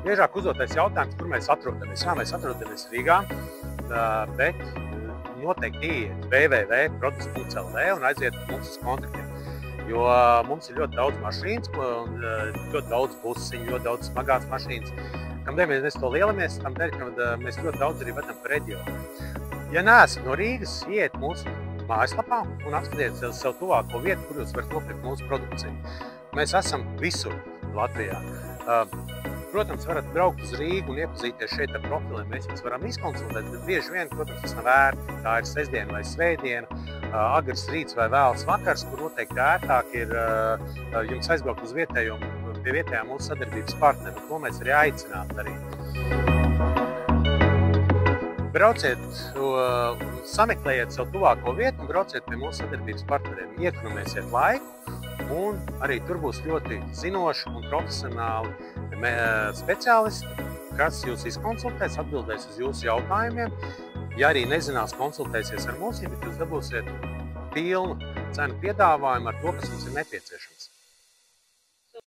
Biežāk uzdotais jautājums, kur mēs atrodamies. Jā, mēs atrodamies Rīgā, bet noteikti ieiet www.produce.lv un aiziet mums uz kontaktiem. Jo mums ir ļoti daudz mašīnas, ļoti daudz busiņu, ļoti daudz smagās mašīnas. Kamdēļ mēs to lielamies, kamdēļ, kad mēs ļoti daudz arī vedam pa reģionu. Ja neesat no Rīgas, ieiet mūsu mājaslapā un apskatiet sev tuvāko vietu, kur jūs varat nopirkt mūsu produkciju. Mēs esam visur Latvijā. Protams, varat braukt uz Rīgu un iepazīties šeit ar profiliem. Mēs jums varam izkonsultēt, bet bieži vien, protams, tas nav ērti. Tā ir sestdiena vai svētdiena, agrs rīts vai vēls vakars, kur noteikti ērtāk ir jums aizbraukt uz pie vietējām mūsu sadarbības partneriem. To mēs arī aicinātu darīt. Brauciet, sameklējiet savu tuvāko vietu un brauciet pie mūsu sadarbības partneriem. Iekonomēsiet laiku un arī tur būs ļoti zinoši un profesionāli speciālisti, kas jūs izkonsultēs, atbildēs uz jūsu jautājumiem. Ja arī nezinās, konsultēsies ar mums, bet jūs dabūsiet pilnu cenu piedāvājumu ar to, kas jums ir nepieciešams.